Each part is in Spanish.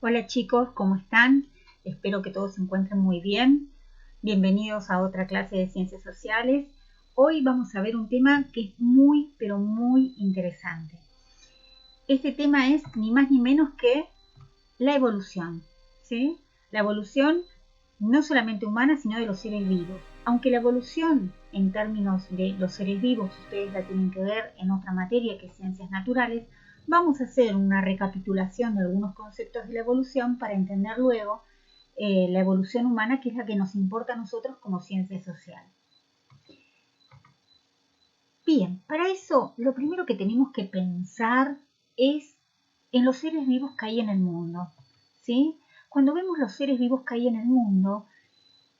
Hola chicos, ¿cómo están? Espero que todos se encuentren muy bien. Bienvenidos a otra clase de Ciencias Sociales. Hoy vamos a ver un tema que es muy, pero muy interesante. Este tema es ni más ni menos que la evolución, ¿sí? La evolución no solamente humana, sino de los seres vivos. Aunque la evolución en términos de los seres vivos, ustedes la tienen que ver en otra materia que es Ciencias Naturales, vamos a hacer una recapitulación de algunos conceptos de la evolución para entender luego la evolución humana, que es la que nos importa a nosotros como ciencia social. Bien, para eso lo primero que tenemos que pensar es en los seres vivos que hay en el mundo, ¿sí? Cuando vemos los seres vivos que hay en el mundo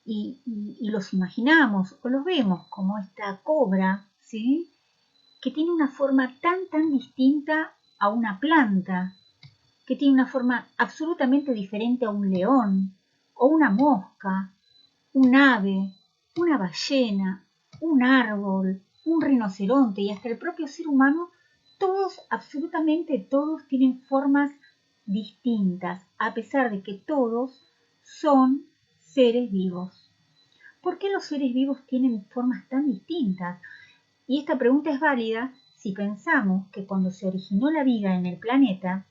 y los imaginamos o los vemos como esta cobra, ¿sí? Que tiene una forma tan distinta a una planta, que tiene una forma absolutamente diferente a un león, o una mosca, un ave, una ballena, un árbol, un rinoceronte y hasta el propio ser humano, todos, absolutamente todos, tienen formas distintas, a pesar de que todos son seres vivos. ¿Por qué los seres vivos tienen formas tan distintas? Y esta pregunta es válida si pensamos que cuando se originó la vida en el planeta,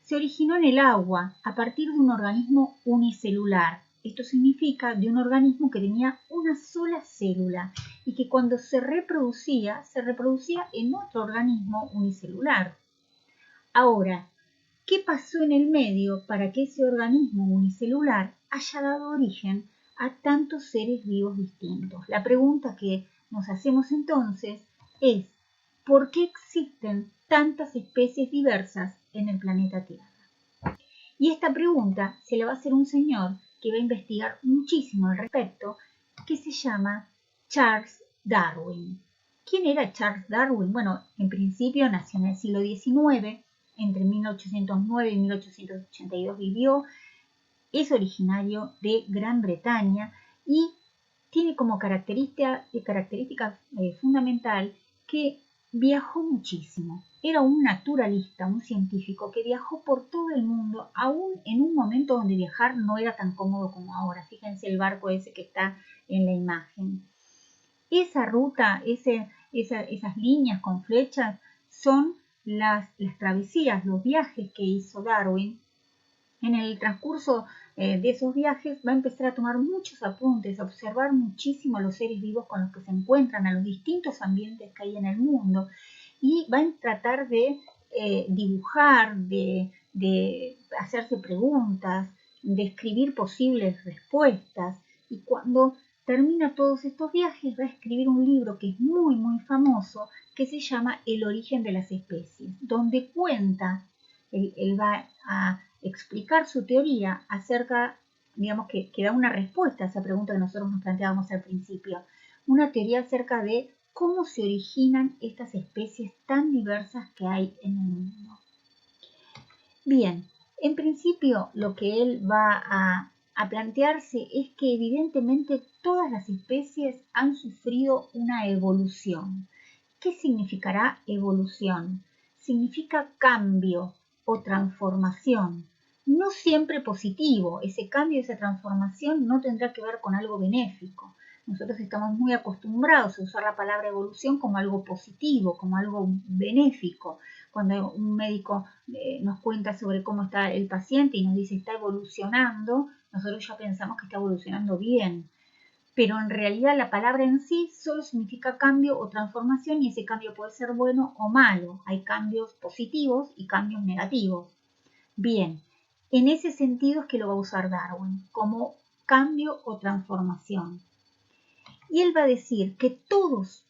se originó en el agua a partir de un organismo unicelular. Esto significa de un organismo que tenía una sola célula y que cuando se reproducía en otro organismo unicelular. Ahora, ¿qué pasó en el medio para que ese organismo unicelular haya dado origen a tantos seres vivos distintos? La pregunta que nos hacemos entonces es, ¿por qué existen tantas especies diversas en el planeta Tierra? Y esta pregunta se la va a hacer un señor que va a investigar muchísimo al respecto, que se llama Charles Darwin. ¿Quién era Charles Darwin? Bueno, en principio nació en el siglo XIX, entre 1809 y 1882 vivió, es originario de Gran Bretaña y tiene como característica fundamental que viajó muchísimo. Era un naturalista, un científico que viajó por todo el mundo, aún en un momento donde viajar no era tan cómodo como ahora. Fíjense el barco ese que está en la imagen. Esa ruta, esas líneas con flechas son las travesías, los viajes que hizo Darwin. En el transcurso de esos viajes va a empezar a tomar muchos apuntes, a observar muchísimo a los seres vivos con los que se encuentran, a los distintos ambientes que hay en el mundo y va a tratar de dibujar, de hacerse preguntas, de escribir posibles respuestas y cuando termina todos estos viajes va a escribir un libro que es muy famoso que se llama El origen de las especies, donde cuenta, él va a explicar su teoría acerca, digamos que da una respuesta a esa pregunta que nosotros nos planteábamos al principio, una teoría acerca de cómo se originan estas especies tan diversas que hay en el mundo. Bien, en principio lo que él va a plantearse es que evidentemente todas las especies han sufrido una evolución. ¿Qué significará evolución? Significa cambio o transformación. No siempre positivo, ese cambio, esa transformación no tendrá que ver con algo benéfico. Nosotros estamos muy acostumbrados a usar la palabra evolución como algo positivo, como algo benéfico. Cuando un médico nos cuenta sobre cómo está el paciente y nos dice está evolucionando, nosotros ya pensamos que está evolucionando bien. Pero en realidad la palabra en sí solo significa cambio o transformación y ese cambio puede ser bueno o malo. Hay cambios positivos y cambios negativos. Bien, en ese sentido es que lo va a usar Darwin, como cambio o transformación. Y él va a decir que todos,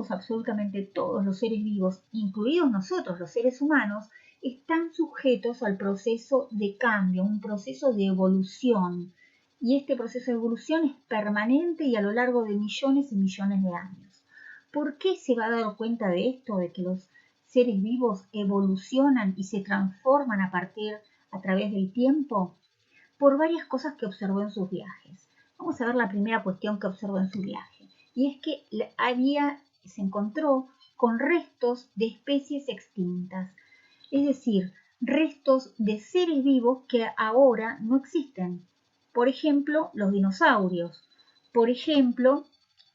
absolutamente todos los seres vivos, incluidos nosotros, los seres humanos, están sujetos al proceso de cambio, un proceso de evolución. Y este proceso de evolución es permanente y a lo largo de millones y millones de años. ¿Por qué se va a dar cuenta de esto, de que los seres vivos evolucionan y se transforman a través del tiempo? Por varias cosas que observó en sus viajes. Vamos a ver la primera cuestión que observó en su viaje. Y es que se encontró con restos de especies extintas. Es decir, restos de seres vivos que ahora no existen. Por ejemplo, los dinosaurios. Por ejemplo,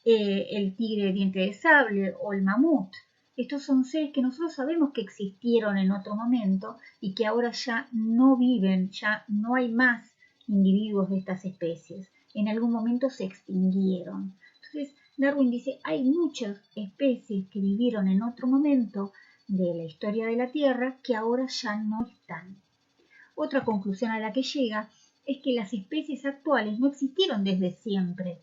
el tigre de diente de sable o el mamut. Estos son seres que nosotros sabemos que existieron en otro momento y que ahora ya no viven, ya no hay más individuos de estas especies. En algún momento se extinguieron. Entonces, Darwin dice, hay muchas especies que vivieron en otro momento de la historia de la Tierra que ahora ya no están. Otra conclusión a la que llega es que las especies actuales no existieron desde siempre,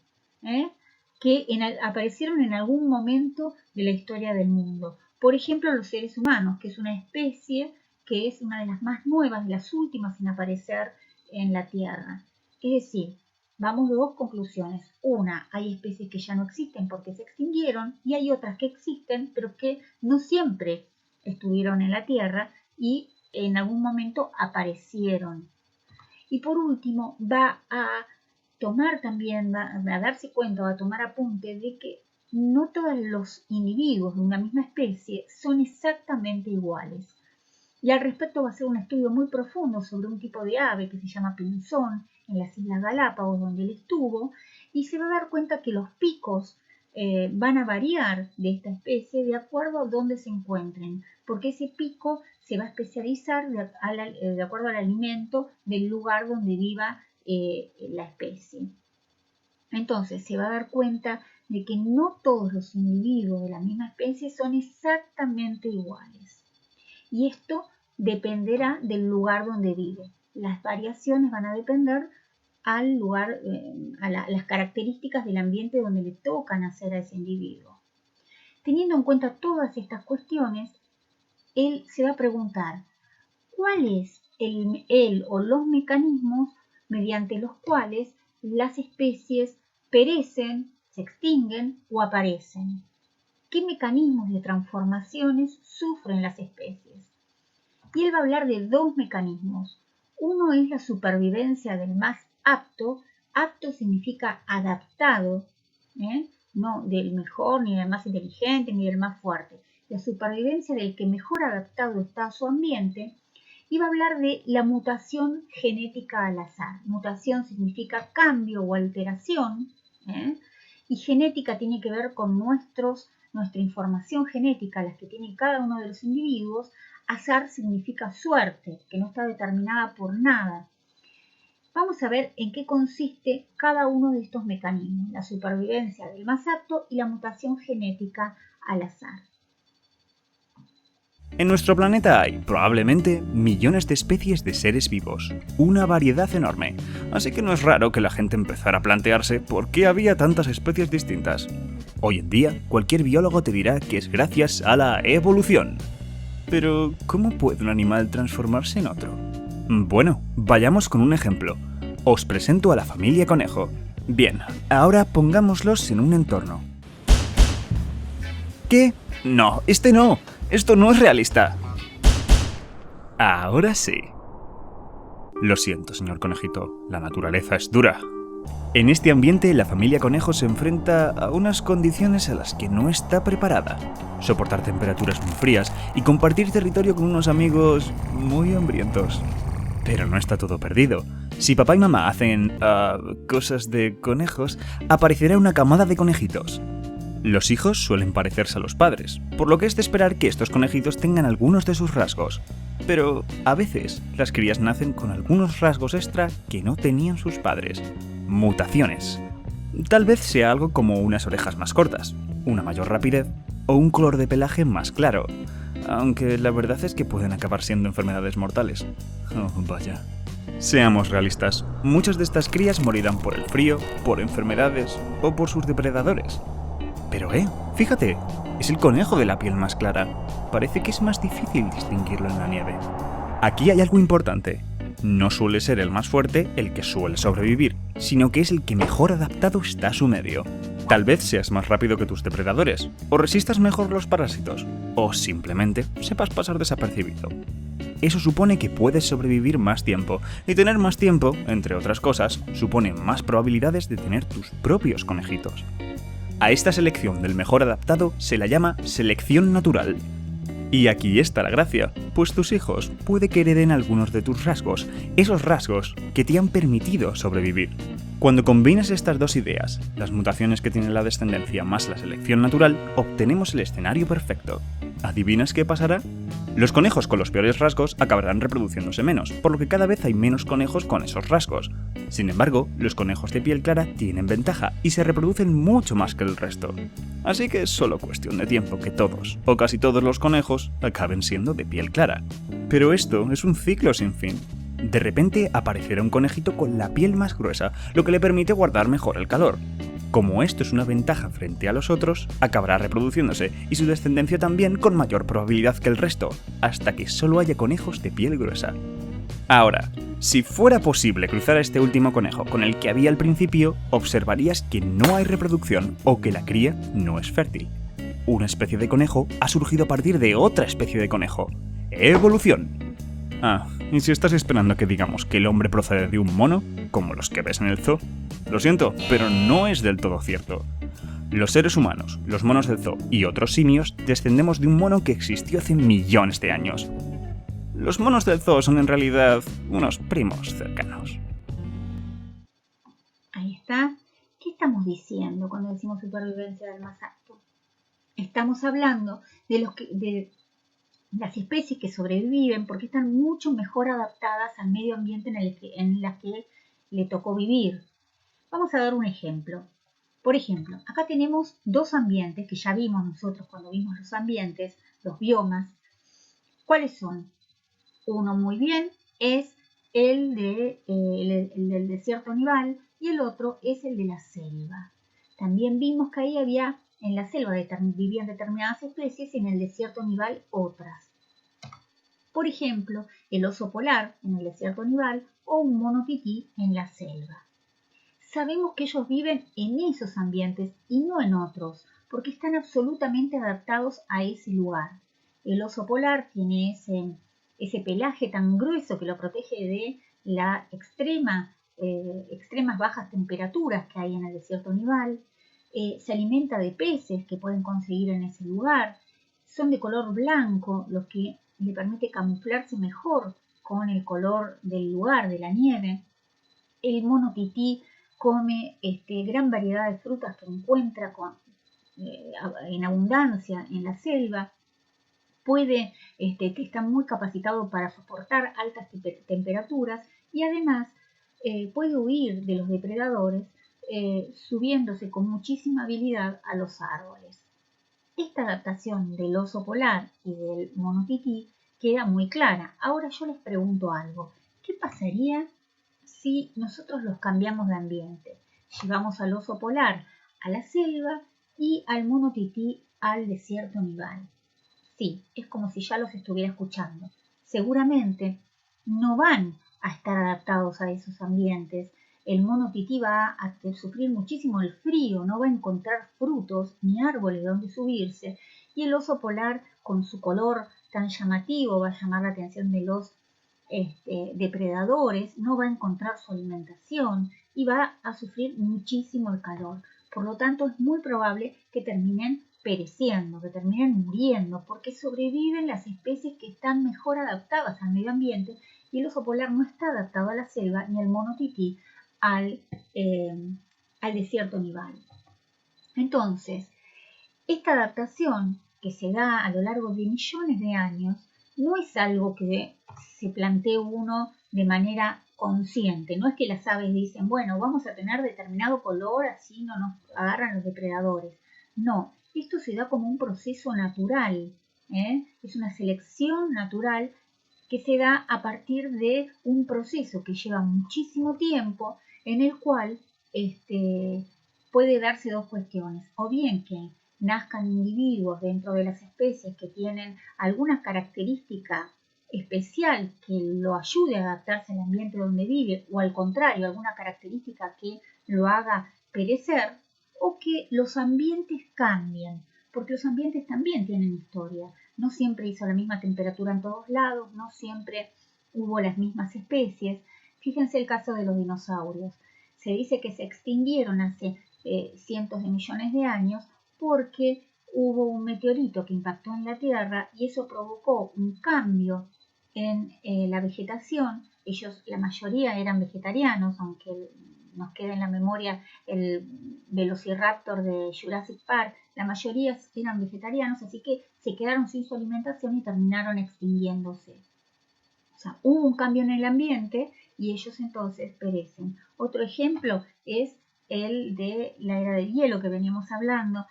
que aparecieron en algún momento de la historia del mundo. Por ejemplo, los seres humanos, que es una especie que es una de las más nuevas, de las últimas en aparecer en la Tierra. Es decir, vamos de dos conclusiones. Una, hay especies que ya no existen porque se extinguieron y hay otras que existen pero que no siempre estuvieron en la Tierra y en algún momento aparecieron. Y por último, va a tomar también, va a darse cuenta, va a tomar apunte de que no todos los individuos de una misma especie son exactamente iguales. Y al respecto va a hacer un estudio muy profundo sobre un tipo de ave que se llama pinzón en las Islas Galápagos, donde él estuvo, y se va a dar cuenta que los picos van a variar de esta especie de acuerdo a dónde se encuentren, porque ese pico se va a especializar de acuerdo al alimento del lugar donde viva la especie. Entonces se va a dar cuenta de que no todos los individuos de la misma especie son exactamente iguales. Y esto dependerá del lugar donde vive. Las variaciones van a depender al lugar, a las características del ambiente donde le toca nacer a ese individuo. Teniendo en cuenta todas estas cuestiones, él se va a preguntar cuál es el o los mecanismos mediante los cuales las especies perecen, se extinguen o aparecen. ¿Qué mecanismos de transformaciones sufren las especies? Y él va a hablar de dos mecanismos. Uno es la supervivencia del más apto. Apto significa adaptado, no del mejor, ni del más inteligente, ni del más fuerte. La supervivencia del que mejor adaptado está a su ambiente. Y va a hablar de la mutación genética al azar. Mutación significa cambio o alteración, y genética tiene que ver con nuestra información genética, las que tiene cada uno de los individuos. Azar significa suerte, que no está determinada por nada. Vamos a ver en qué consiste cada uno de estos mecanismos, la supervivencia del más apto y la mutación genética al azar. En nuestro planeta hay, probablemente, millones de especies de seres vivos, una variedad enorme, así que no es raro que la gente empezara a plantearse por qué había tantas especies distintas. Hoy en día, cualquier biólogo te dirá que es gracias a la evolución. Pero, ¿cómo puede un animal transformarse en otro? Bueno, vayamos con un ejemplo. Os presento a la familia conejo. Bien, ahora pongámoslos en un entorno. ¿Qué? No, no. Esto no es realista. Ahora sí. Lo siento, señor conejito. La naturaleza es dura. En este ambiente, la familia conejo se enfrenta a unas condiciones a las que no está preparada. Soportar temperaturas muy frías y compartir territorio con unos amigos muy hambrientos. Pero no está todo perdido. Si papá y mamá hacen cosas de conejos, aparecerá una camada de conejitos. Los hijos suelen parecerse a los padres, por lo que es de esperar que estos conejitos tengan algunos de sus rasgos. Pero a veces las crías nacen con algunos rasgos extra que no tenían sus padres. Mutaciones. Tal vez sea algo como unas orejas más cortas, una mayor rapidez o un color de pelaje más claro, aunque la verdad es que pueden acabar siendo enfermedades mortales. Oh, vaya. Seamos realistas, muchas de estas crías morirán por el frío, por enfermedades o por sus depredadores. Pero fíjate, es el conejo de la piel más clara. Parece que es más difícil distinguirlo en la nieve. Aquí hay algo importante. No suele ser el más fuerte el que suele sobrevivir, sino que es el que mejor adaptado está a su medio. Tal vez seas más rápido que tus depredadores, o resistas mejor los parásitos, o simplemente sepas pasar desapercibido. Eso supone que puedes sobrevivir más tiempo, y tener más tiempo, entre otras cosas, supone más probabilidades de tener tus propios conejitos. A esta selección del mejor adaptado se la llama selección natural. Y aquí está la gracia, pues tus hijos puede que hereden algunos de tus rasgos, esos rasgos que te han permitido sobrevivir. Cuando combinas estas dos ideas, las mutaciones que tiene la descendencia más la selección natural, obtenemos el escenario perfecto. ¿Adivinas qué pasará? Los conejos con los peores rasgos acabarán reproduciéndose menos, por lo que cada vez hay menos conejos con esos rasgos. Sin embargo, los conejos de piel clara tienen ventaja y se reproducen mucho más que el resto. Así que es solo cuestión de tiempo que todos, o casi todos los conejos, acaben siendo de piel clara. Pero esto es un ciclo sin fin. De repente aparecerá un conejito con la piel más gruesa, lo que le permite guardar mejor el calor. Como esto es una ventaja frente a los otros, acabará reproduciéndose y su descendencia también con mayor probabilidad que el resto, hasta que solo haya conejos de piel gruesa. Ahora, si fuera posible cruzar a este último conejo con el que había al principio, observarías que no hay reproducción o que la cría no es fértil. Una especie de conejo ha surgido a partir de otra especie de conejo. ¡Evolución! Y si estás esperando que digamos que el hombre procede de un mono, como los que ves en el zoo, lo siento, pero no es del todo cierto. Los seres humanos, los monos del zoo y otros simios descendemos de un mono que existió hace millones de años. Los monos del zoo son en realidad unos primos cercanos. Ahí está. ¿Qué estamos diciendo cuando decimos supervivencia del más apto? Estamos hablando de las especies que sobreviven porque están mucho mejor adaptadas al medio ambiente en la que le tocó vivir. Vamos a dar un ejemplo. Por ejemplo, acá tenemos dos ambientes que ya vimos nosotros cuando vimos los ambientes, los biomas. ¿Cuáles son? Uno muy bien es el del desierto nival y el otro es el de la selva. También vimos que ahí en la selva vivían determinadas especies y en el desierto nival otras. Por ejemplo, el oso polar en el desierto nival o un mono tití en la selva. Sabemos que ellos viven en esos ambientes y no en otros, porque están absolutamente adaptados a ese lugar. El oso polar tiene ese pelaje tan grueso que lo protege de las extremas bajas temperaturas que hay en el desierto nival. Se alimenta de peces que pueden conseguir en ese lugar. Son de color blanco, lo que le permite camuflarse mejor con el color del lugar, de la nieve. El mono tití come gran variedad de frutas que encuentra en abundancia en la selva. Está muy capacitado para soportar altas temperaturas y además puede huir de los depredadores subiéndose con muchísima habilidad a los árboles. Esta adaptación del oso polar y del mono tití queda muy clara. Ahora yo les pregunto algo. ¿Qué pasaría si nosotros los cambiamos de ambiente? Llevamos al oso polar a la selva y al mono tití al desierto nival. Sí, es como si ya los estuviera escuchando. Seguramente no van a estar adaptados a esos ambientes. El mono tití va a sufrir muchísimo el frío, no va a encontrar frutos ni árboles donde subirse. Y el oso polar, con su color tan llamativo, va a llamar la atención de los depredadores, no va a encontrar su alimentación y va a sufrir muchísimo el calor. Por lo tanto, es muy probable que terminen pereciendo, que terminen muriendo, porque sobreviven las especies que están mejor adaptadas al medio ambiente y el oso polar no está adaptado a la selva ni el mono tití al desierto nival. Entonces, esta adaptación que se da a lo largo de millones de años no es algo que se plantee uno de manera consciente. No es que las aves dicen, bueno, vamos a tener determinado color, así no nos agarran los depredadores. No, esto se da como un proceso natural. Es una selección natural que se da a partir de un proceso que lleva muchísimo tiempo, en el cual puede darse dos cuestiones. O bien que nazcan individuos dentro de las especies que tienen alguna característica especial que lo ayude a adaptarse al ambiente donde vive, o al contrario, alguna característica que lo haga perecer, o que los ambientes cambien, porque los ambientes también tienen historia. No siempre hizo la misma temperatura en todos lados, no siempre hubo las mismas especies. Fíjense el caso de los dinosaurios. Se dice que se extinguieron hace cientos de millones de años porque hubo un meteorito que impactó en la Tierra y eso provocó un cambio en la vegetación. Ellos, la mayoría eran vegetarianos, aunque nos queda en la memoria el Velociraptor de Jurassic Park, la mayoría eran vegetarianos, así que se quedaron sin su alimentación y terminaron extinguiéndose. O sea, hubo un cambio en el ambiente y ellos entonces perecen. Otro ejemplo es el de la era del hielo que veníamos hablando,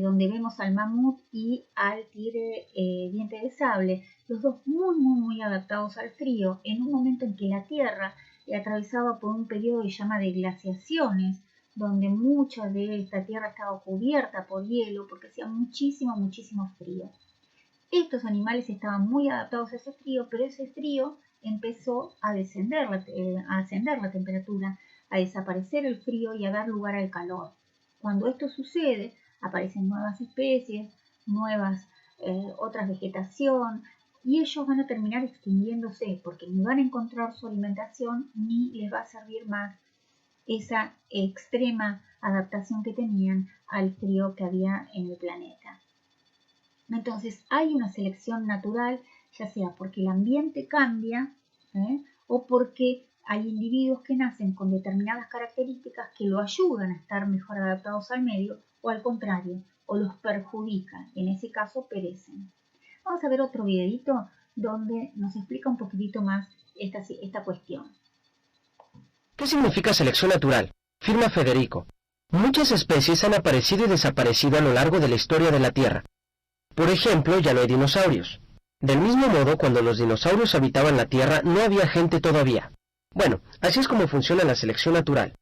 donde vemos al mamut y al tigre diente de sable, los dos muy adaptados al frío, en un momento en que la Tierra atravesaba por un periodo que se llama de glaciaciones, donde mucha de esta Tierra estaba cubierta por hielo porque hacía muchísimo frío. Estos animales estaban muy adaptados a ese frío, pero ese frío empezó a ascender la temperatura, a desaparecer el frío y a dar lugar al calor. Cuando esto sucede, aparecen nuevas especies, otras vegetación, y ellos van a terminar extinguiéndose porque ni van a encontrar su alimentación ni les va a servir más esa extrema adaptación que tenían al frío que había en el planeta. Entonces hay una selección natural, ya sea porque el ambiente cambia o porque hay individuos que nacen con determinadas características que lo ayudan a estar mejor adaptados al medio o al contrario, o los perjudican, en ese caso perecen. Vamos a ver otro videito donde nos explica un poquitito más esta cuestión. ¿Qué significa selección natural? Firma Federico. Muchas especies han aparecido y desaparecido a lo largo de la historia de la Tierra. Por ejemplo, ya no hay dinosaurios. Del mismo modo, cuando los dinosaurios habitaban la Tierra, no había gente todavía. Bueno, así es como funciona la selección natural.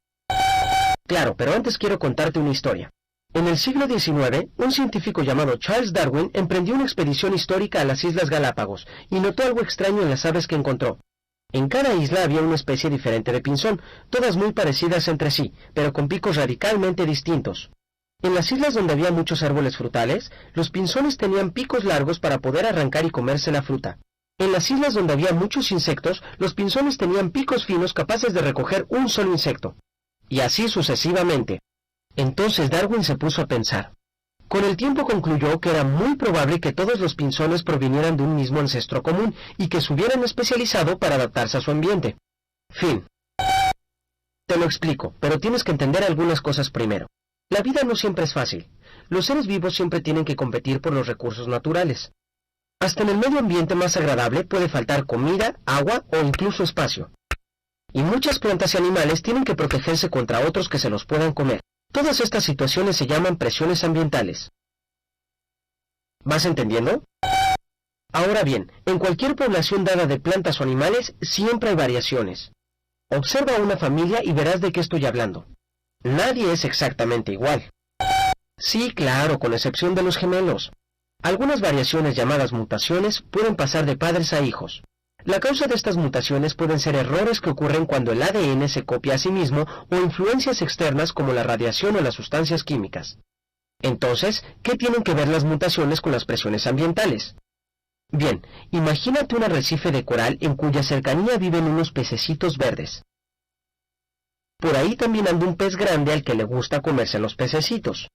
Claro, pero antes quiero contarte una historia. En el siglo XIX, un científico llamado Charles Darwin emprendió una expedición histórica a las Islas Galápagos y notó algo extraño en las aves que encontró. En cada isla había una especie diferente de pinzón, todas muy parecidas entre sí, pero con picos radicalmente distintos. En las islas donde había muchos árboles frutales, los pinzones tenían picos largos para poder arrancar y comerse la fruta. En las islas donde había muchos insectos, los pinzones tenían picos finos capaces de recoger un solo insecto. Y así sucesivamente. Entonces Darwin se puso a pensar. Con el tiempo concluyó que era muy probable que todos los pinzones provinieran de un mismo ancestro común y que se hubieran especializado para adaptarse a su ambiente. Fin. Te lo explico, pero tienes que entender algunas cosas primero. La vida no siempre es fácil. Los seres vivos siempre tienen que competir por los recursos naturales. Hasta en el medio ambiente más agradable puede faltar comida, agua o incluso espacio. Y muchas plantas y animales tienen que protegerse contra otros que se los puedan comer. Todas estas situaciones se llaman presiones ambientales. ¿Vas entendiendo? Ahora bien, en cualquier población dada de plantas o animales, siempre hay variaciones. Observa una familia y verás de qué estoy hablando. Nadie es exactamente igual. Sí, claro, con excepción de los gemelos. Algunas variaciones llamadas mutaciones pueden pasar de padres a hijos. La causa de estas mutaciones pueden ser errores que ocurren cuando el ADN se copia a sí mismo o influencias externas como la radiación o las sustancias químicas. Entonces, ¿qué tienen que ver las mutaciones con las presiones ambientales? Bien, imagínate un arrecife de coral en cuya cercanía viven unos pececitos verdes. Por ahí también anda un pez grande al que le gusta comerse los pececitos.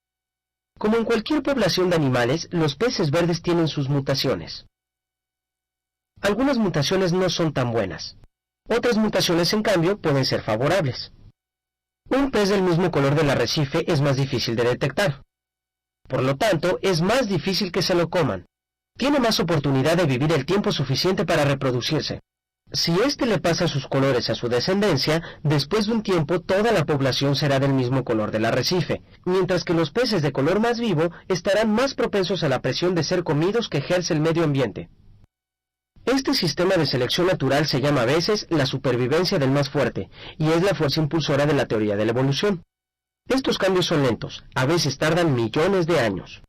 Como en cualquier población de animales, los peces verdes tienen sus mutaciones. Algunas mutaciones no son tan buenas. Otras mutaciones, en cambio, pueden ser favorables. Un pez del mismo color del arrecife es más difícil de detectar. Por lo tanto, es más difícil que se lo coman. Tiene más oportunidad de vivir el tiempo suficiente para reproducirse. Si éste le pasa sus colores a su descendencia, después de un tiempo toda la población será del mismo color del arrecife, mientras que los peces de color más vivo estarán más propensos a la presión de ser comidos que ejerce el medio ambiente. Este sistema de selección natural se llama a veces la supervivencia del más fuerte, y es la fuerza impulsora de la teoría de la evolución. Estos cambios son lentos, a veces tardan millones de años.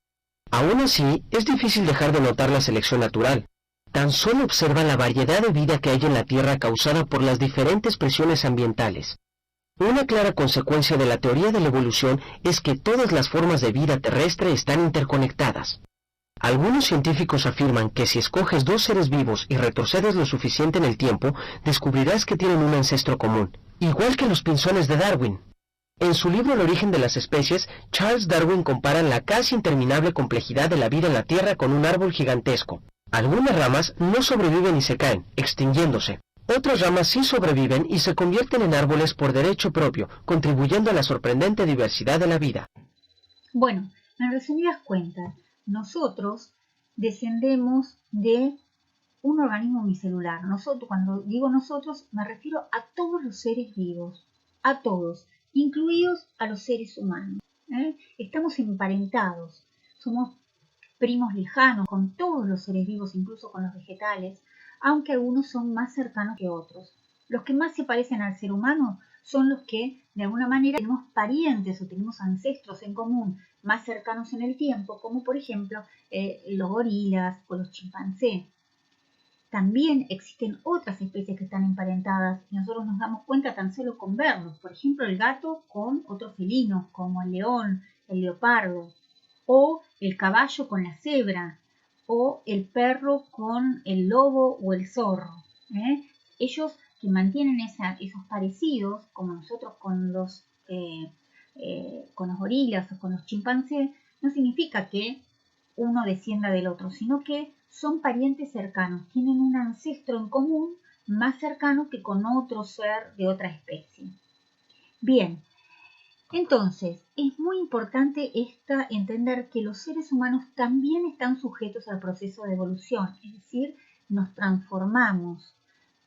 Aún así, es difícil dejar de notar la selección natural. Tan solo observa la variedad de vida que hay en la Tierra causada por las diferentes presiones ambientales. Una clara consecuencia de la teoría de la evolución es que todas las formas de vida terrestre están interconectadas. Algunos científicos afirman que si escoges dos seres vivos y retrocedes lo suficiente en el tiempo, descubrirás que tienen un ancestro común, igual que los pinzones de Darwin. En su libro El origen de las especies, Charles Darwin compara la casi interminable complejidad de la vida en la Tierra con un árbol gigantesco. Algunas ramas no sobreviven y se caen, extinguiéndose. Otras ramas sí sobreviven y se convierten en árboles por derecho propio, contribuyendo a la sorprendente diversidad de la vida. Bueno, en resumidas cuentas, nosotros descendemos de un organismo unicelular. Nosotros, cuando digo nosotros, me refiero a todos los seres vivos, a todos, incluidos a los seres humanos. Estamos emparentados, somos primos lejanos con todos los seres vivos, incluso con los vegetales, aunque algunos son más cercanos que otros. Los que más se parecen al ser humano son los que de alguna manera tenemos parientes o tenemos ancestros en común más cercanos en el tiempo, como por ejemplo los gorilas o los chimpancés. También existen otras especies que están emparentadas y nosotros nos damos cuenta tan solo con verlos. Por ejemplo, el gato con otros felinos como el león, el leopardo, o el caballo con la cebra, o el perro con el lobo o el zorro. Ellos que mantienen esos parecidos, como nosotros con los gorilas o con los chimpancés, no significa que uno descienda del otro, sino que son parientes cercanos, tienen un ancestro en común más cercano que con otro ser de otra especie. Bien, entonces es muy importante entender que los seres humanos también están sujetos al proceso de evolución, es decir, nos transformamos,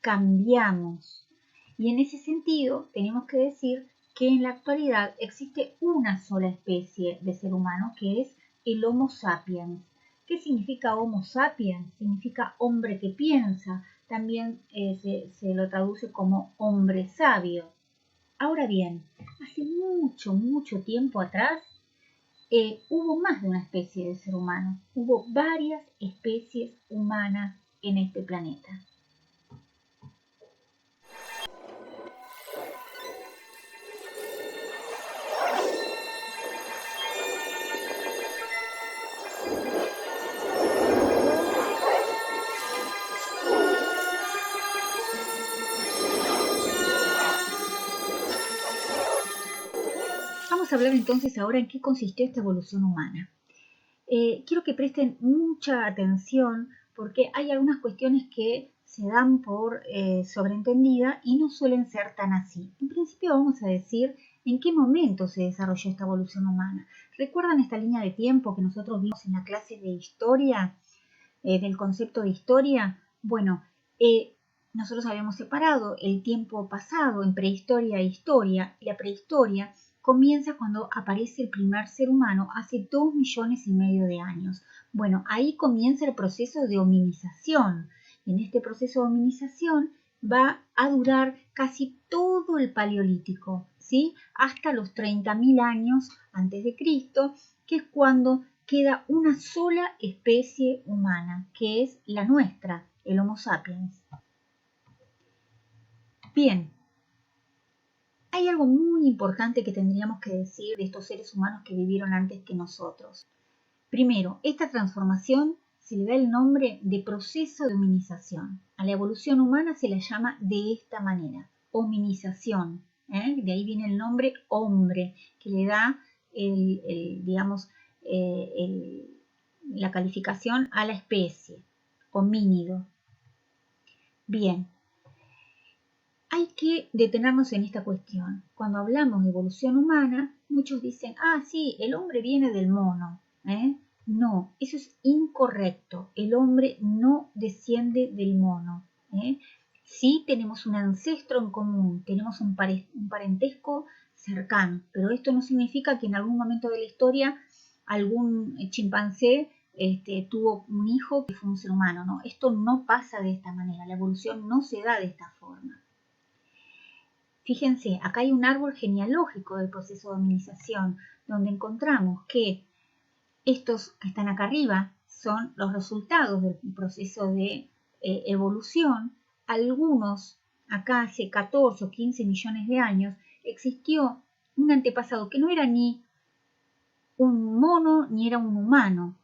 cambiamos. Y en ese sentido tenemos que decir que en la actualidad existe una sola especie de ser humano, que es el Homo sapiens. ¿Qué significa Homo sapiens? Significa hombre que piensa. También se lo traduce como hombre sabio. Ahora bien, hace mucho tiempo atrás hubo más de una especie de ser humano. Hubo varias especies humanas en este planeta. Vamos a hablar entonces ahora en qué consistió esta evolución humana. Quiero que presten mucha atención porque hay algunas cuestiones que se dan por sobreentendida y no suelen ser tan así. En principio vamos a decir en qué momento se desarrolló esta evolución humana. ¿Recuerdan esta línea de tiempo que nosotros vimos en la clase de historia, del concepto de historia? Bueno, nosotros habíamos separado el tiempo pasado en prehistoria e historia, y la prehistoria comienza cuando aparece el primer ser humano hace 2,5 millones de años. Bueno, ahí comienza el proceso de hominización. En este proceso de hominización va a durar casi todo el Paleolítico, ¿sí? Hasta los 30.000 años antes de Cristo, que es cuando queda una sola especie humana, que es la nuestra, el Homo sapiens. Bien. Hay algo muy importante que tendríamos que decir de estos seres humanos que vivieron antes que nosotros. Primero, esta transformación se le da el nombre de proceso de hominización. A la evolución humana se la llama de esta manera, hominización. De ahí viene el nombre hombre, que le da la calificación a la especie, homínido. Bien. Hay que detenernos en esta cuestión. Cuando hablamos de evolución humana, muchos dicen, sí, el hombre viene del mono. No, eso es incorrecto. El hombre no desciende del mono. Sí tenemos un ancestro en común, tenemos un parentesco cercano, pero esto no significa que en algún momento de la historia algún chimpancé tuvo un hijo que fue un ser humano. No, esto no pasa de esta manera. La evolución no se da de esta forma. Fíjense, acá hay un árbol genealógico del proceso de hominización, donde encontramos que estos que están acá arriba son los resultados del proceso de evolución. Algunos, acá hace 14 o 15 millones de años, existió un antepasado que no era ni un mono ni era un humano,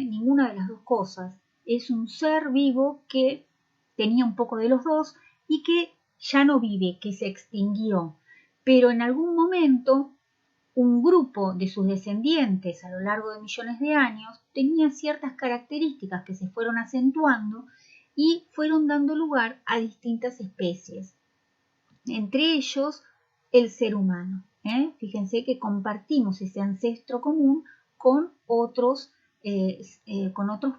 ninguna de las dos cosas. Es un ser vivo que tenía un poco de los dos y que ya no vive, que se extinguió, pero en algún momento un grupo de sus descendientes a lo largo de millones de años tenía ciertas características que se fueron acentuando y fueron dando lugar a distintas especies, entre ellos el ser humano. Fíjense que compartimos ese ancestro común con otros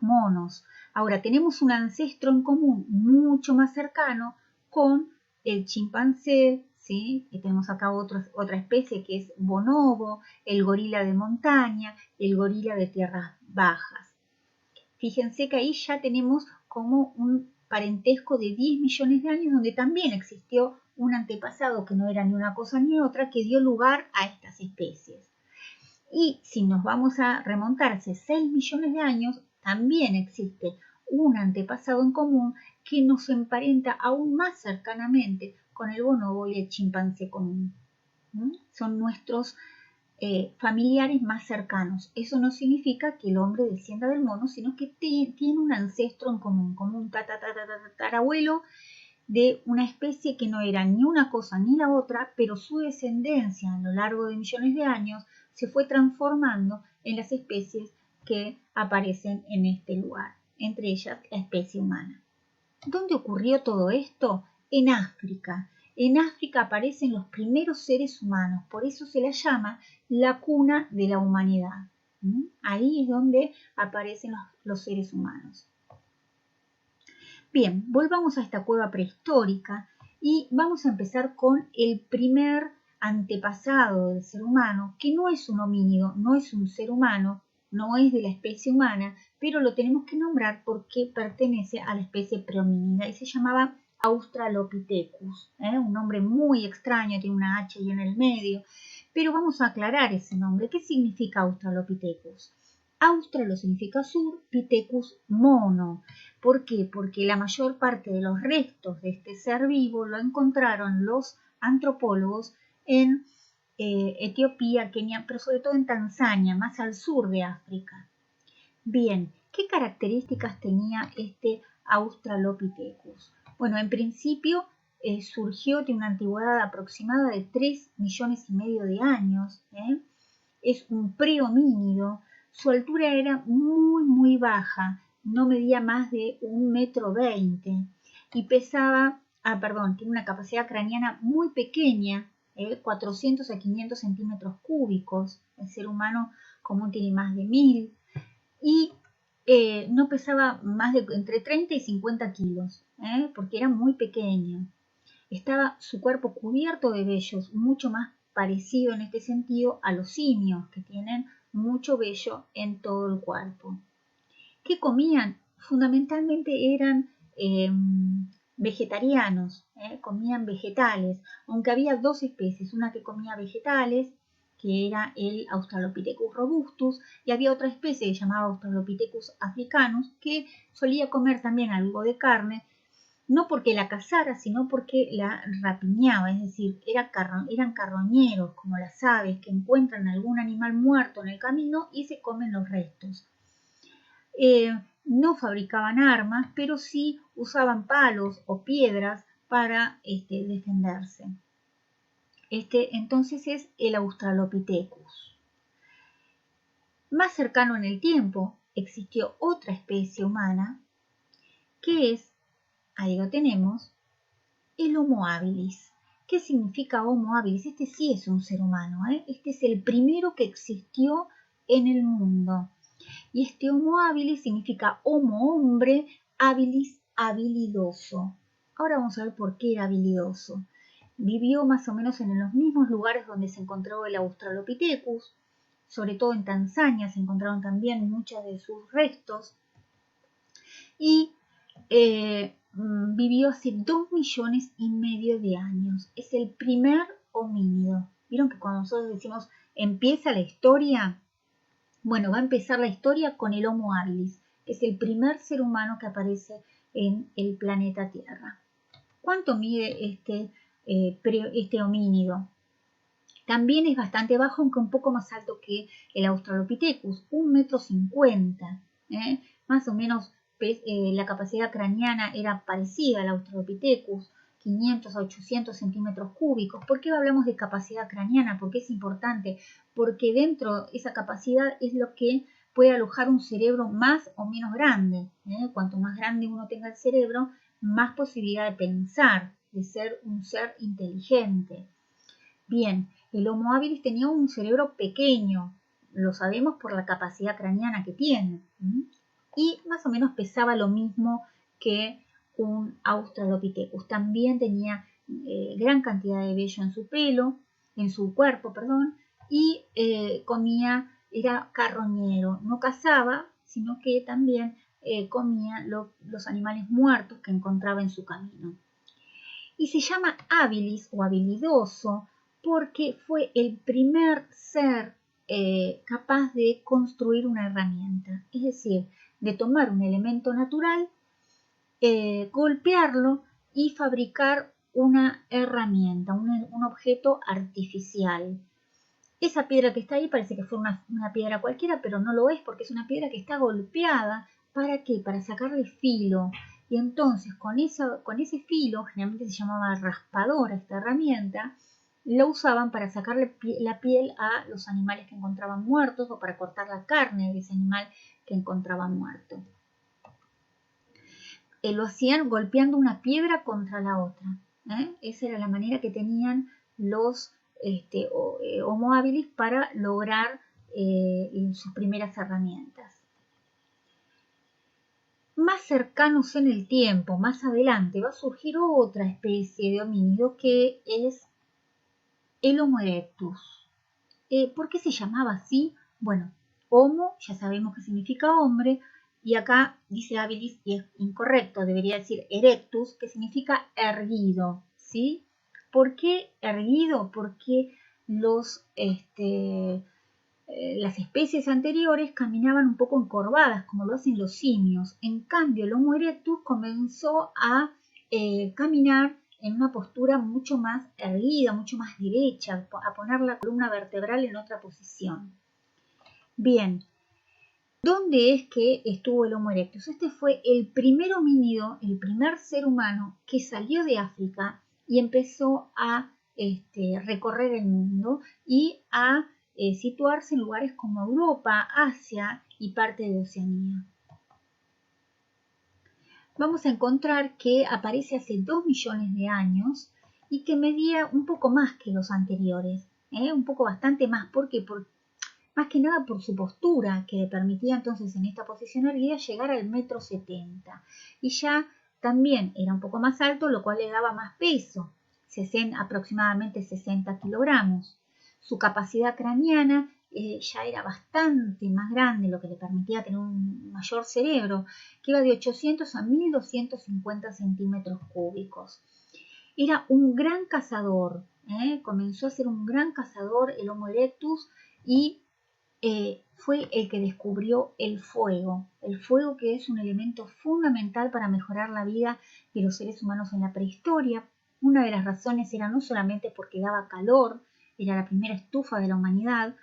monos. Ahora, tenemos un ancestro en común mucho más cercano con el chimpancé, ¿sí? Y tenemos acá otra especie que es bonobo, el gorila de montaña, el gorila de tierras bajas. Fíjense que ahí ya tenemos como un parentesco de 10 millones de años donde también existió un antepasado que no era ni una cosa ni otra que dio lugar a estas especies. Y si nos vamos a remontar hace 6 millones de años, también existe un antepasado en común que nos emparenta aún más cercanamente con el bonobo y el chimpancé común. Son nuestros familiares más cercanos. Eso no significa que el hombre descienda del mono, sino que tiene un ancestro en común, como un tatarabuelo de una especie que no era ni una cosa ni la otra, pero su descendencia a lo largo de millones de años se fue transformando en las especies que aparecen en este lugar, entre ellas la especie humana. ¿Dónde ocurrió todo esto? En África. En África aparecen los primeros seres humanos, por eso se la llama la cuna de la humanidad. Ahí es donde aparecen los seres humanos. Bien, volvamos a esta cueva prehistórica y vamos a empezar con el primer antepasado del ser humano, que no es un homínido, no es un ser humano, no es de la especie humana, pero lo tenemos que nombrar porque pertenece a la especie prehomínida y se llamaba Australopithecus, un nombre muy extraño, tiene una H ahí en el medio, pero vamos a aclarar ese nombre. ¿Qué significa Australopithecus? Australo significa sur, Pithecus mono. ¿Por qué? Porque la mayor parte de los restos de este ser vivo lo encontraron los antropólogos en Etiopía, Kenia, pero sobre todo en Tanzania, más al sur de África. Bien, ¿qué características tenía este Australopithecus? Bueno, en principio surgió de una antigüedad aproximada de 3 millones y medio de años. Es un prehomínido. Su altura era muy baja, no medía más de 1,20 m y pesaba, tiene una capacidad craneana muy pequeña, 400 a 500 centímetros cúbicos. El ser humano común tiene más de 1000 y no pesaba más de entre 30 y 50 kilos, porque era muy pequeño. Estaba su cuerpo cubierto de vellos, mucho más parecido en este sentido a los simios, que tienen mucho vello en todo el cuerpo. ¿Qué comían? Fundamentalmente eran vegetarianos, comían vegetales, aunque había dos especies, una que comía vegetales, que era el Australopithecus robustus, y había otra especie que se llamaba Australopithecus africanus, que solía comer también algo de carne, no porque la cazara, sino porque la rapiñaba, es decir, eran carroñeros, como las aves que encuentran algún animal muerto en el camino y se comen los restos. No fabricaban armas, pero sí usaban palos o piedras para defenderse. Entonces es el Australopithecus. Más cercano en el tiempo existió otra especie humana que es, ahí lo tenemos, el Homo habilis. ¿Qué significa Homo habilis? Este sí es un ser humano, Este es el primero que existió en el mundo. Y este Homo habilis significa Homo hombre, habilis habilidoso. Ahora vamos a ver por qué era habilidoso. Vivió más o menos en los mismos lugares donde se encontró el Australopithecus, sobre todo en Tanzania se encontraron también muchos de sus restos. Y vivió hace 2,5 millones de años. Es el primer homínido. ¿Vieron que cuando nosotros decimos empieza la historia? Bueno, va a empezar la historia con el Homo habilis, que es el primer ser humano que aparece en el planeta Tierra. ¿Cuánto mide este homínido? También es bastante bajo, aunque un poco más alto que el Australopithecus, 1,50 m. Más o menos la capacidad craneana era parecida al Australopithecus, 500 a 800 centímetros cúbicos. ¿Por qué hablamos de capacidad craneana? Porque es importante, porque dentro de esa capacidad es lo que puede alojar un cerebro más o menos grande. Cuanto más grande uno tenga el cerebro, más posibilidad de pensar, de ser un ser inteligente. Bien, el Homo habilis tenía un cerebro pequeño, lo sabemos por la capacidad craneana que tiene, y más o menos pesaba lo mismo que un Australopithecus. También tenía gran cantidad de vello en su pelo, en su cuerpo, perdón, y comía, era carroñero, no cazaba, sino que también comía los animales muertos que encontraba en su camino. Y se llama habilis o habilidoso porque fue el primer ser capaz de construir una herramienta, es decir, de tomar un elemento natural, golpearlo y fabricar una herramienta, un objeto artificial. Esa piedra que está ahí parece que fue una piedra cualquiera, pero no lo es porque es una piedra que está golpeada. ¿Para qué? Para sacarle filo. Y entonces con ese filo, generalmente se llamaba raspadora esta herramienta, lo usaban para sacarle la piel a los animales que encontraban muertos o para cortar la carne de ese animal que encontraban muerto. Lo hacían golpeando una piedra contra la otra. Esa era la manera que tenían los Homo habilis para lograr sus primeras herramientas. Más cercanos en el tiempo, más adelante, va a surgir otra especie de homínido que es el Homo erectus. ¿Por qué se llamaba así? Bueno, Homo ya sabemos que significa hombre, y acá dice habilis y es incorrecto, debería decir erectus, que significa erguido, ¿sí? ¿Por qué erguido? Porque las especies anteriores caminaban un poco encorvadas, como lo hacen los simios. En cambio, el Homo erectus comenzó a caminar en una postura mucho más erguida, mucho más derecha, a poner la columna vertebral en otra posición. Bien, ¿dónde es que estuvo el Homo erectus? Este fue el primer homínido, el primer ser humano que salió de África y empezó a recorrer el mundo y a situarse en lugares como Europa, Asia y parte de Oceanía. Vamos a encontrar que aparece hace 2 millones de años y que medía un poco más que los anteriores, un poco bastante más. ¿Por qué? Más que nada por su postura, que le permitía entonces en esta posición erguida llegar al 1,70 m. Y ya también era un poco más alto, lo cual le daba más peso, aproximadamente 60 kilogramos. Su capacidad craneana ya era bastante más grande, lo que le permitía tener un mayor cerebro, que iba de 800 a 1250 centímetros cúbicos. Era un gran cazador, comenzó a ser un gran cazador el Homo erectus y fue el que descubrió el fuego que es un elemento fundamental para mejorar la vida de los seres humanos en la prehistoria. Una de las razones era no solamente porque daba calor, era la primera estufa de la humanidad,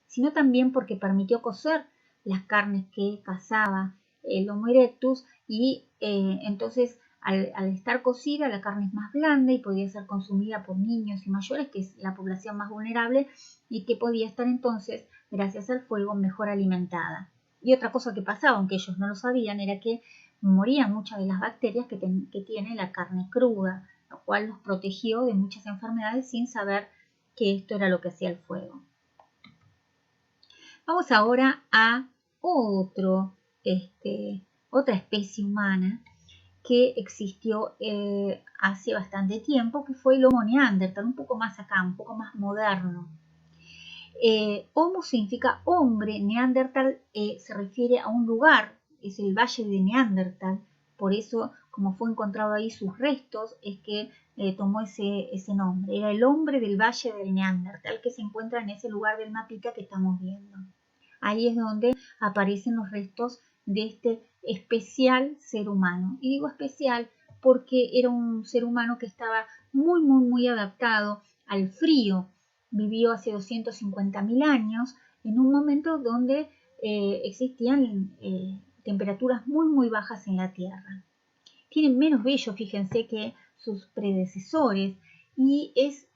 sino también porque permitió cocer las carnes que cazaba el Homo erectus y entonces al estar cocida la carne es más blanda y podía ser consumida por niños y mayores, que es la población más vulnerable y que podía estar entonces, gracias al fuego, mejor alimentada. Y otra cosa que pasaba, aunque ellos no lo sabían, era que morían muchas de las bacterias que tiene la carne cruda, lo cual los protegió de muchas enfermedades sin saber que esto era lo que hacía el fuego. Vamos ahora a otra especie humana que existió hace bastante tiempo, que fue el Homo neandertal, un poco más acá, un poco más moderno. Homo significa hombre, neandertal se refiere a un lugar, es el valle de Neandertal, por eso como fue encontrado ahí sus restos es que tomó ese nombre. Era el hombre del valle del Neandertal que se encuentra en ese lugar del mapita que estamos viendo. Ahí es donde aparecen los restos de este especial ser humano. Y digo especial porque era un ser humano que estaba muy, muy, muy adaptado al frío. Vivió hace 250.000 años en un momento donde existían temperaturas muy, muy bajas en la Tierra. Tienen menos vello, fíjense, que sus predecesores y es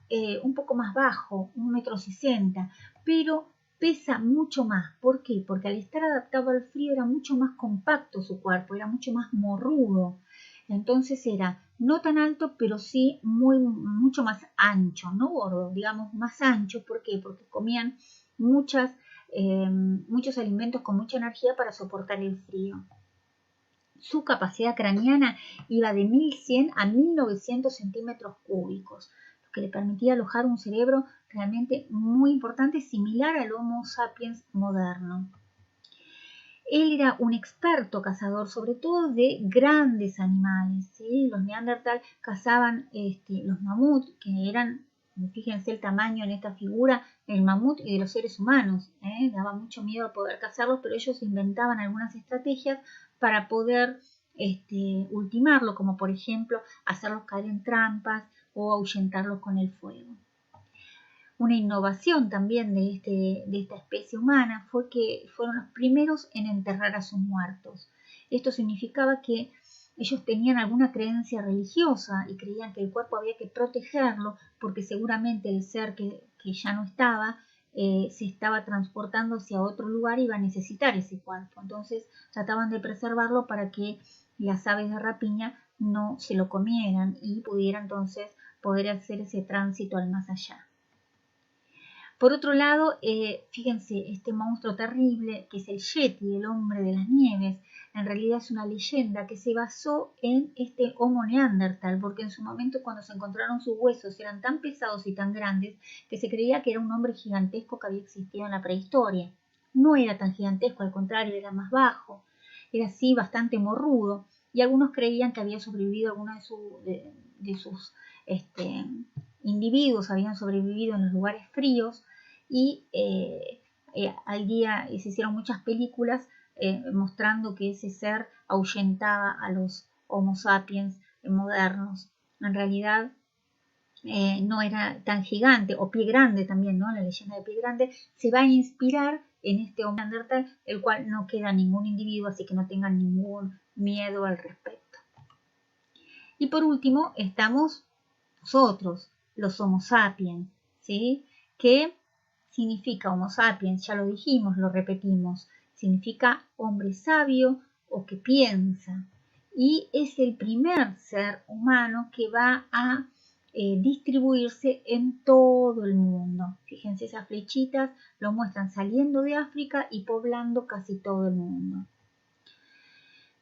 un poco más bajo, 1,60 m, pero pesa mucho más. ¿Por qué? Porque al estar adaptado al frío era mucho más compacto su cuerpo, era mucho más morrudo. Entonces era no tan alto, pero sí mucho más ancho, no gordo, digamos más ancho. ¿Por qué? Porque comían muchos alimentos con mucha energía para soportar el frío. Su capacidad craneana iba de 1100 a 1900 centímetros cúbicos, lo que le permitía alojar un cerebro realmente muy importante, similar al Homo sapiens moderno. Él era un experto cazador, sobre todo de grandes animales, ¿sí? Los neandertal cazaban los mamuts, que eran, fíjense el tamaño en esta figura, del mamut y de los seres humanos. Daba mucho miedo poder cazarlos, pero ellos inventaban algunas estrategias para poder ultimarlo, como por ejemplo hacerlos caer en trampas o ahuyentarlos con el fuego. Una innovación también de esta especie humana fue que fueron los primeros en enterrar a sus muertos. Esto significaba que ellos tenían alguna creencia religiosa y creían que el cuerpo había que protegerlo porque seguramente el ser que ya no estaba se estaba transportando hacia otro lugar y iba a necesitar ese cuerpo. Entonces trataban de preservarlo para que las aves de rapiña no se lo comieran y pudiera entonces poder hacer ese tránsito al más allá. Por otro lado, fíjense, este monstruo terrible que es el Yeti, el hombre de las nieves, en realidad es una leyenda que se basó en este Homo neandertal, porque en su momento cuando se encontraron sus huesos eran tan pesados y tan grandes que se creía que era un hombre gigantesco que había existido en la prehistoria. No era tan gigantesco, al contrario, era más bajo, era así bastante morrudo, y algunos creían que había sobrevivido alguno de sus individuos, habían sobrevivido en los lugares fríos y al día se hicieron muchas películas mostrando que ese ser ahuyentaba a los Homo sapiens modernos. En realidad no era tan gigante, o Pie Grande también, ¿no? La leyenda de Pie Grande se va a inspirar en este Homo neandertal, el cual no queda ningún individuo, así que no tengan ningún miedo al respecto. Y por último estamos nosotros, los Homo sapiens, ¿sí? Que significa Homo sapiens, ya lo dijimos, lo repetimos, significa hombre sabio o que piensa. Y es el primer ser humano que va a distribuirse en todo el mundo. Fíjense, esas flechitas lo muestran saliendo de África y poblando casi todo el mundo.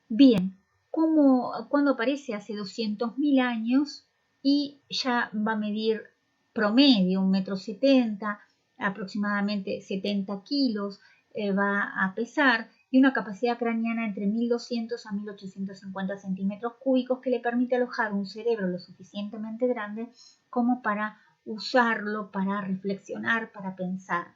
Bien, cuando aparece hace 200.000 años y ya va a medir promedio 1,70 m, aproximadamente 70 kilos va a pesar y una capacidad craneana entre 1200 a 1850 centímetros cúbicos que le permite alojar un cerebro lo suficientemente grande como para usarlo, para reflexionar, para pensar.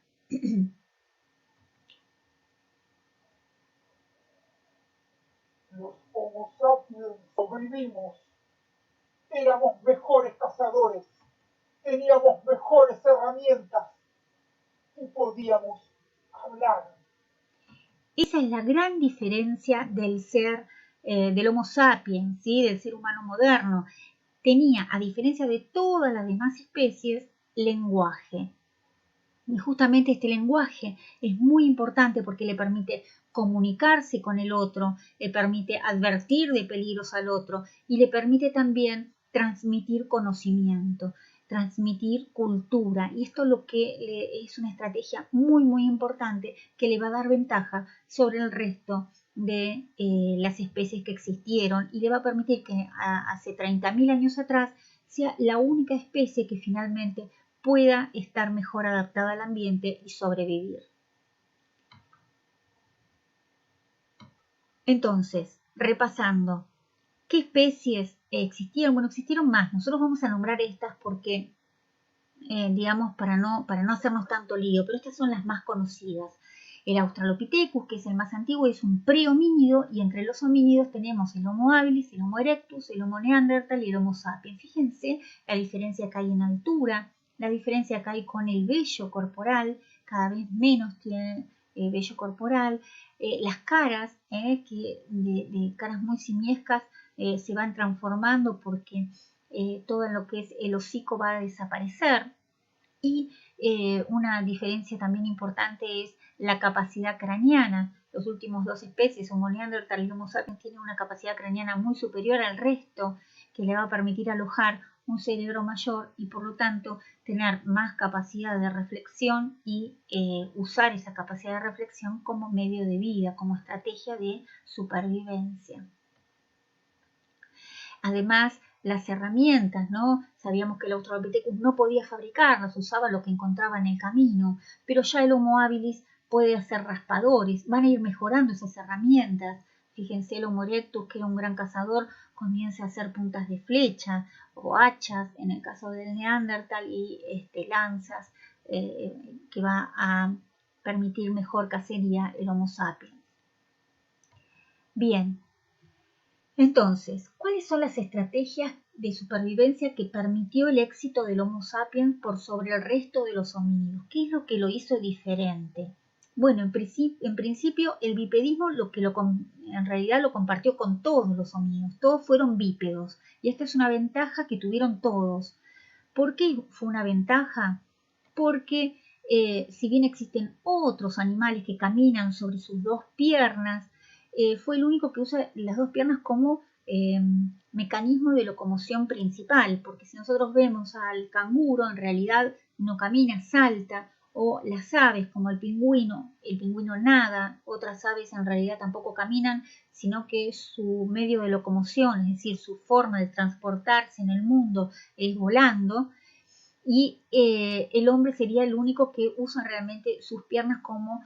Los Homo sapiens sobrevivimos. Éramos mejores cazadores, teníamos mejores herramientas y podíamos hablar. Esa es la gran diferencia del ser, del Homo sapiens, ¿sí? Del ser humano moderno. Tenía, a diferencia de todas las demás especies, lenguaje. Y justamente este lenguaje es muy importante porque le permite comunicarse con el otro, le permite advertir de peligros al otro y le permite también transmitir conocimiento, transmitir cultura. Y esto lo que es una estrategia muy, muy importante que le va a dar ventaja sobre el resto de las especies que existieron y le va a permitir que hace 30.000 años atrás sea la única especie que finalmente pueda estar mejor adaptada al ambiente y sobrevivir. Entonces, repasando, ¿qué especies existieron? Bueno, existieron más. Nosotros vamos a nombrar estas porque, digamos, para no hacernos tanto lío, pero estas son las más conocidas. El Australopithecus, que es el más antiguo, es un prehomínido y entre los homínidos tenemos el Homo habilis, el Homo erectus, el Homo neandertal y el Homo sapiens. Fíjense la diferencia que hay en altura, la diferencia que hay con el vello corporal, cada vez menos tiene vello corporal, las caras, que de caras muy simiescas se van transformando porque todo lo que es el hocico va a desaparecer. Y una diferencia también importante es la capacidad craneana. Los últimos dos especies, Homo neanderthal y Homo sapiens, tienen una capacidad craneana muy superior al resto, que le va a permitir alojar un cerebro mayor y por lo tanto tener más capacidad de reflexión y usar esa capacidad de reflexión como medio de vida, como estrategia de supervivencia. Además, las herramientas, ¿no? Sabíamos que el Australopithecus no podía fabricarlas, usaba lo que encontraba en el camino, pero ya el Homo habilis puede hacer raspadores, van a ir mejorando esas herramientas. Fíjense, el Homo erectus, que era un gran cazador, comienza a hacer puntas de flecha o hachas, en el caso del Neandertal, y lanzas, que va a permitir mejor cacería el Homo sapiens. Bien. Entonces, ¿cuáles son las estrategias de supervivencia que permitió el éxito del Homo sapiens por sobre el resto de los homínidos? ¿Qué es lo que lo hizo diferente? Bueno, en principio el bipedismo en realidad lo compartió con todos los homínidos, todos fueron bípedos y esta es una ventaja que tuvieron todos. ¿Por qué fue una ventaja? Porque si bien existen otros animales que caminan sobre sus dos piernas, fue el único que usa las dos piernas como mecanismo de locomoción principal, porque si nosotros vemos al canguro, en realidad no camina, salta, o las aves como el pingüino nada, otras aves en realidad tampoco caminan, sino que su medio de locomoción, es decir, su forma de transportarse en el mundo es volando, y el hombre sería el único que usa realmente sus piernas como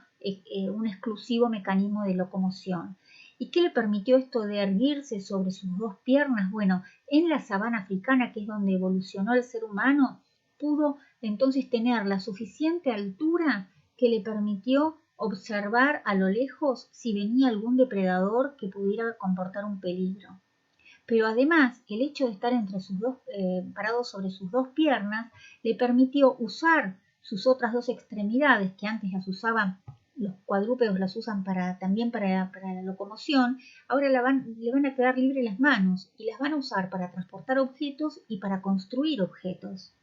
un exclusivo mecanismo de locomoción. ¿Y qué le permitió esto de erguirse sobre sus dos piernas? Bueno, en la sabana africana, que es donde evolucionó el ser humano, pudo entonces tener la suficiente altura que le permitió observar a lo lejos si venía algún depredador que pudiera comportar un peligro. Pero además, el hecho de estar parados sobre sus dos piernas le permitió usar sus otras dos extremidades, que antes las usaban, los cuadrúpedos las usan también para la locomoción, ahora le van a quedar libres las manos y las van a usar para transportar objetos y para construir objetos.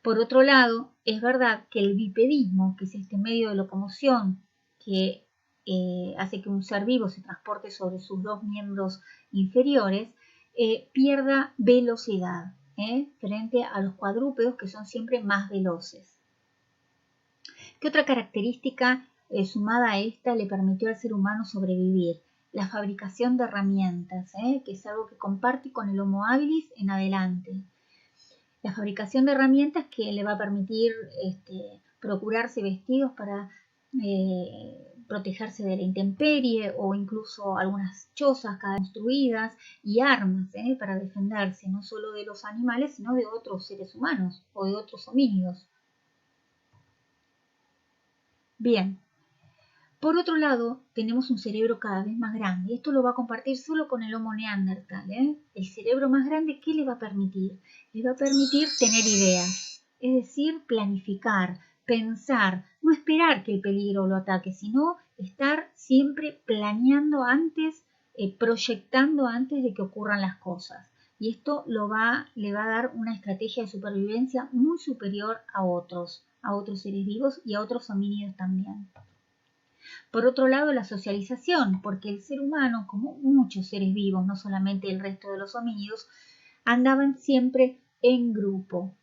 Por otro lado, es verdad que el bipedismo, que es este medio de locomoción que hace que un ser vivo se transporte sobre sus dos miembros inferiores, pierda velocidad frente a los cuadrúpedos, que son siempre más veloces. ¿Qué otra característica sumada a esta le permitió al ser humano sobrevivir? La fabricación de herramientas, que es algo que comparte con el Homo habilis en adelante. La fabricación de herramientas que le va a permitir procurarse vestidos para protegerse de la intemperie o incluso algunas chozas construidas y armas para defenderse no solo de los animales sino de otros seres humanos o de otros homínidos. Bien, por otro lado tenemos un cerebro cada vez más grande. Esto lo va a compartir solo con el Homo neanderthal. El cerebro más grande, ¿qué le va a permitir? Le va a permitir tener ideas, es decir, planificar, pensar, no esperar que el peligro lo ataque, sino estar siempre planeando antes, proyectando antes de que ocurran las cosas. Y esto le va a dar una estrategia de supervivencia muy superior a otros seres vivos y a otros homínidos también. Por otro lado, la socialización, porque el ser humano, como muchos seres vivos, no solamente el resto de los homínidos, andaban siempre en grupo.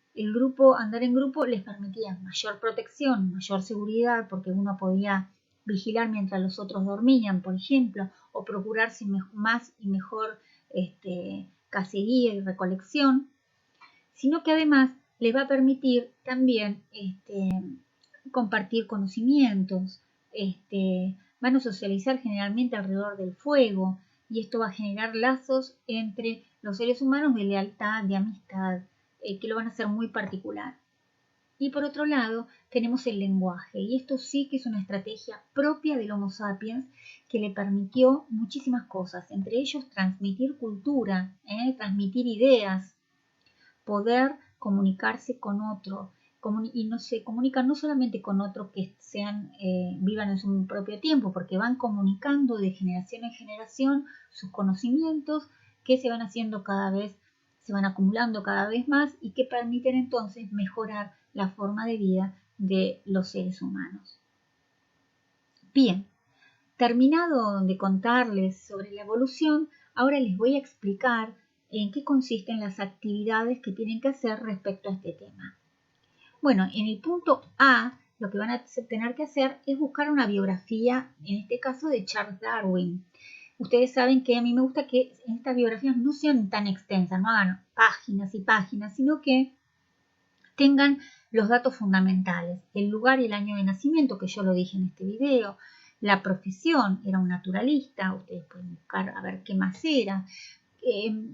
Andar en grupo les permitía mayor protección, mayor seguridad, porque uno podía vigilar mientras los otros dormían, por ejemplo, o procurarse más y mejor cacería y recolección, sino que además les va a permitir también compartir conocimientos, van a socializar generalmente alrededor del fuego y esto va a generar lazos entre los seres humanos de lealtad, de amistad, que lo van a hacer muy particular. Y por otro lado tenemos el lenguaje y esto sí que es una estrategia propia del Homo sapiens que le permitió muchísimas cosas, entre ellos transmitir cultura, transmitir ideas, poder comunicarse con otro. Y no se comunican no solamente con otros que vivan en su propio tiempo, porque van comunicando de generación en generación sus conocimientos que se van haciendo cada vez se van acumulando cada vez más y que permiten entonces mejorar la forma de vida de los seres humanos. Bien, terminado de contarles sobre la evolución, ahora les voy a explicar en qué consisten las actividades que tienen que hacer respecto a este tema. Bueno, en el punto A, lo que van a tener que hacer es buscar una biografía, en este caso de Charles Darwin. Ustedes saben que a mí me gusta que estas biografías no sean tan extensas, no hagan páginas y páginas, sino que tengan los datos fundamentales, el lugar y el año de nacimiento, que yo lo dije en este video, la profesión, era un naturalista, ustedes pueden buscar a ver qué más era,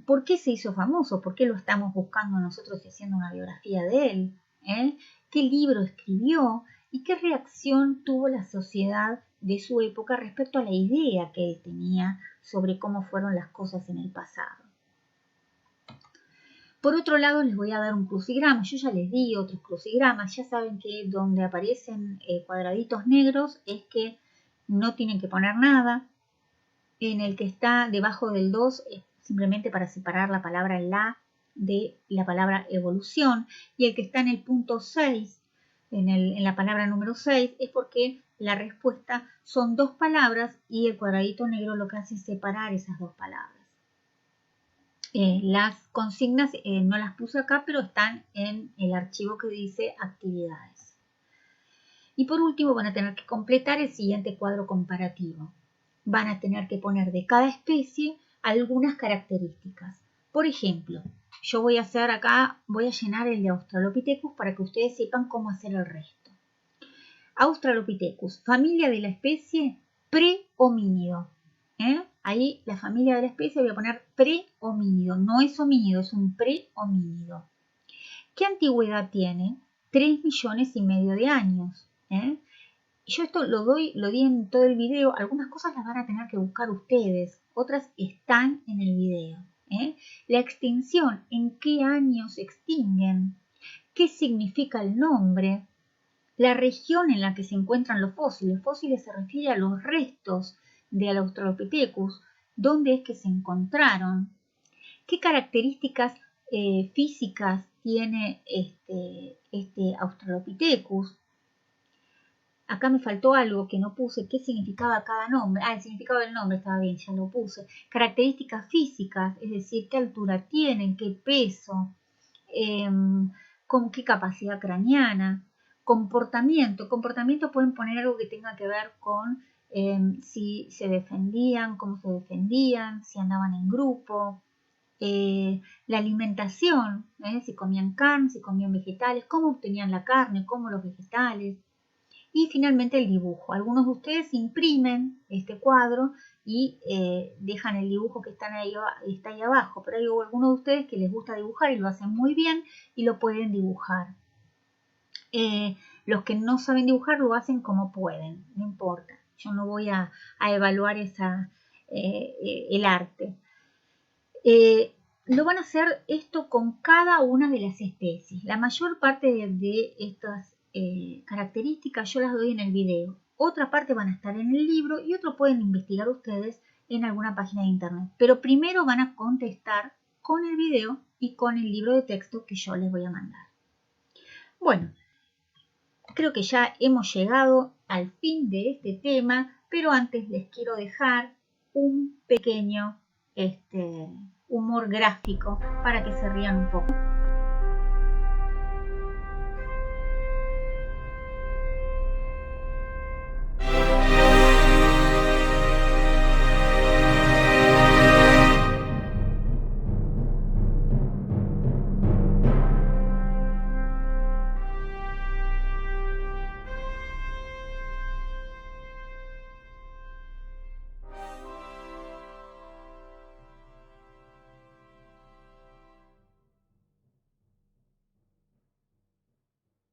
por qué se hizo famoso, por qué lo estamos buscando nosotros y haciendo una biografía de él, qué libro escribió y qué reacción tuvo la sociedad de su época respecto a la idea que él tenía sobre cómo fueron las cosas en el pasado. Por otro lado, les voy a dar un crucigrama. Yo ya les di otros crucigramas. Ya saben que donde aparecen cuadraditos negros es que no tienen que poner nada. En el que está debajo del 2 es simplemente para separar la palabra la de la palabra evolución. Y el que está en el punto 6, en la palabra número 6, es porque la respuesta son dos palabras y el cuadradito negro lo que hace es separar esas dos palabras. Las consignas no las puse acá, pero están en el archivo que dice actividades. Y por último van a tener que completar el siguiente cuadro comparativo. Van a tener que poner de cada especie algunas características. Por ejemplo, yo voy a hacer acá, voy a llenar el de Australopithecus para que ustedes sepan cómo hacer el resto. Australopithecus, familia de la especie pre-homínido. Ahí la familia de la especie voy a poner pre-homínido, no es homínido, es un pre-homínido. ¿Qué antigüedad tiene? 3,5 millones de años. Yo esto lo di en todo el video, algunas cosas las van a tener que buscar ustedes, otras están en el video. La extinción, ¿en qué año se extinguen? ¿Qué significa el nombre? La región en la que se encuentran los fósiles. Fósiles se refiere a los restos del Australopithecus, dónde es que se encontraron, qué características físicas tiene este Australopithecus. Acá me faltó algo que no puse, qué significaba cada nombre. El significado del nombre estaba bien, ya lo puse. Características físicas, es decir, qué altura tienen, qué peso, con qué capacidad craneana. Comportamiento pueden poner algo que tenga que ver con si se defendían, cómo se defendían, si andaban en grupo, la alimentación, si comían carne, si comían vegetales, cómo obtenían la carne, cómo los vegetales. Y finalmente el dibujo. Algunos de ustedes imprimen este cuadro y dejan el dibujo que está ahí abajo, pero hay algunos de ustedes que les gusta dibujar y lo hacen muy bien y lo pueden dibujar. Los que no saben dibujar lo hacen como pueden, no importa. Yo no voy a evaluar el arte. Lo van a hacer esto con cada una de las especies. La mayor parte de estas características yo las doy en el video. Otra parte van a estar en el libro y otro pueden investigar ustedes en alguna página de internet. Pero primero van a contestar con el video y con el libro de texto que yo les voy a mandar. Bueno, creo que ya hemos llegado al fin de este tema, pero antes les quiero dejar un pequeño humor gráfico para que se rían un poco.